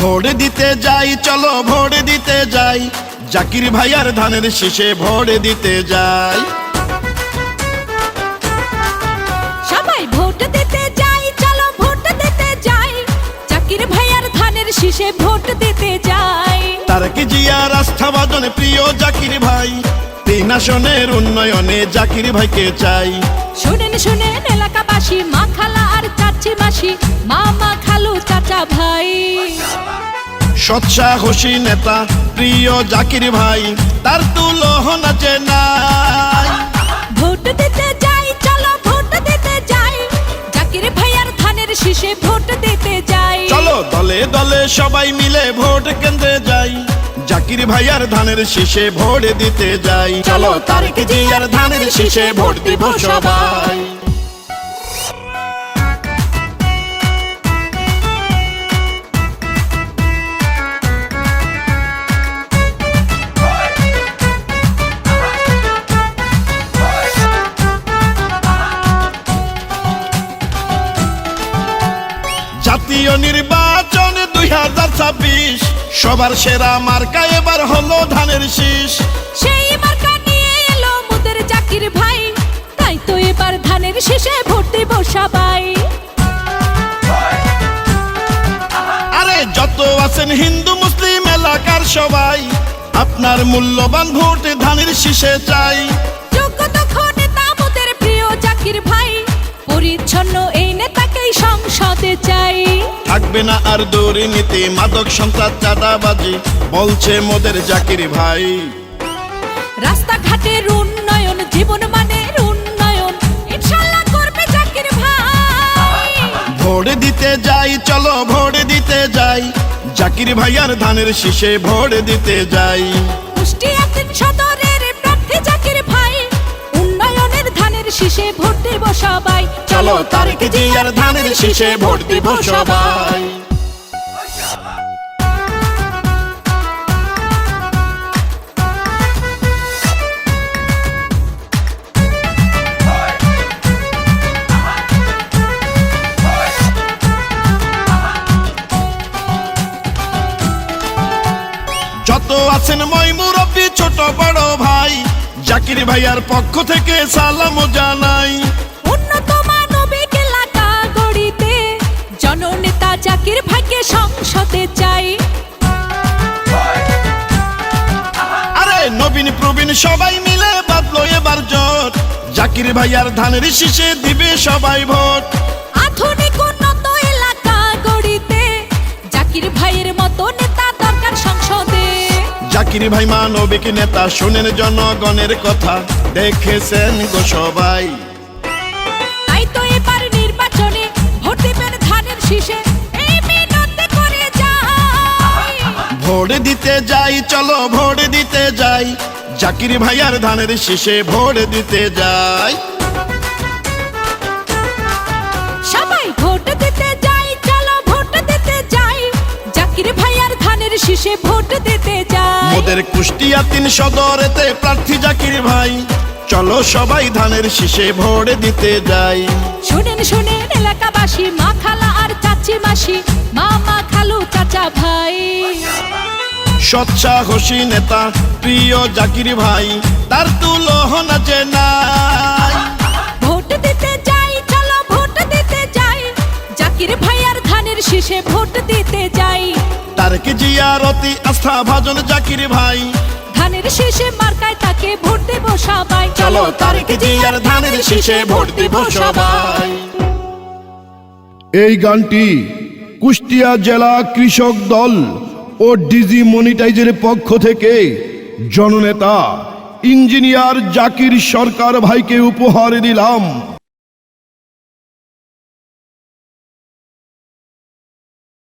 Vote দিতে যাই, চলো ভোট দিতে যাই, জাকির ভাইয়ার ধানের শীষে ভোট দিতে যাই। সবাই ভোট দিতে যাই, চলো ভোট দিতে যাই, জাকির ভাইয়ার ধানের শীষে ভোট দিতে যাই। তারেক জিয়ার আস্থাভাজন প্রিয় জাকির ভাই, 3 আসনের উন্নয়নে জাকির ভাইকে চাই। শুনেন শুনেন এলাকাবাসী, মা খালা আর চাচি মাসি, মামা খালু চাচা ভাই। সৎসাহসী নেতা প্রিয় জাকির ভাই, তার তুলনা যে নাই। ভোট দিতে যাই, চলো ভোট দিতে যাই, জাকির ভাইয়ার ধানের শীষে ভোট দিতে যাই। চলো দলে দলে সবাই মিলে ভোট কেন্দ্রে যাই, জাকির ভাইয়ার ধানের শীষে ভোট দিতে যাই। চলো তারেক জিয়ার ধানের শীষে ভোট দিব সবাই। জাতীয় নির্বাচন 2026, সবার সেরা মার্কা এবার হলো ধানের শীষ। সেই মার্কা নিয়ে এলো মোদের জাকির ভাই, তাই তো এবার ধানের শীষে ভোট দিব সবাই। আরে যত আছেন হিন্দু মুসলিম এলাকার সবাই, আপনার মূল্যবান ভোট ধানের শীষে চাই। যোগ্য দক্ষ নেতা মোদের প্রিয় জাকির ভাই, পরিচ্ছন্ন এই নেতাকেই সংসদে চাই। থাকবে না আর দুর্নীতি, মাদক সন্ত্রাস চাঁদাবাজি, বলছে মোদের জাকির ভাই। রাস্তাঘাটের উন্নয়ন, জীবন মানের উন্নয়ন, ইনশাআল্লাহ করবে জাকির ভাই। ভোট দিতে যাই, চলো ভোট দিতে যাই, জাকির ভাইয়ার ধানের শীষে ভোট দিতে যাই। কুষ্টিয়া 3 সদরের প্রার্থী জাকির ভাই, উন্নয়নের ধানের শীষে ভোট দেব সবাই। চলো তারেক জিয়ার ধানের শীষে ভোট দিব সবাই। যত আছেন মই মুরব্বী ছোট বড় ভাই, জাকির ভাইয়ার পক্ষ থেকে সালাম জানাই। উন্নত মানবিক এলাকা গড়িতে জননেতা জাকির ভাইকে সংসদে চাই। আরে নবীন প্রবীণ সবাই মিলে বাঁধলো এবার জোট, জাকির ভাইয়ার ধানের শীষে দিবে সবাই ভোট। আধুনিক উন্নত এলাকা গড়িতে জাকির ভাইয়ের মতো নেতা দরকার সংসদে। জাকির ভাই মানবিক নেতা, শোনেন জনগণের কথা, দেখেছেন গো সবাই। তাই তো এবার নির্বাচনে ভোট দিবেন ধানের শীষে, এই মিনতি করে যাই। ভোট দিতে যাই, চলো ভোট দিতে যাই, জাকির ভাইয়ার ধানের শীষে ভোট দিতে যাই। সবাই ভোট দিতে যাই, চলো ভোট দিতে যাই, জাকির ভাইয়ার ধানের শীষে ভোট দিতে যাই। মোদের কুষ্টিয়া 3 সদরেতে প্রার্থী জাকির ভাই, চলো সবাই ধানের শীষে ভোট দিতে যাই। শুনেন শুনেন এলাকাবাসী, মা খালা আর চাচি মাসি, মামা খালু চাচা ভাই। সৎসাহসী নেতা প্রিয় জাকির ভাই, তার তুলনা যে নাই। ভোট দিতে যাই, চলো ভোট দিতে যাই, জাকির ভাইয়ার ধানের শীষে ভোট দিতে যাই। তারেক জিয়ার অতি আস্থা ভাজন জাকির ভাই, ধানের শীষে মার্কায় তাকে ভোট দেব সবাই। চলো তারেক জিয়ার ধানের শীষে ভোট দিব সবাই। এই গানটি কুষ্টিয়া জেলা কৃষক দল ও ডিজি মনিটাইজের পক্ষ থেকে জননেতা ইঞ্জিনিয়ার জাকির সরকার ভাইকে উপহার দিলাম।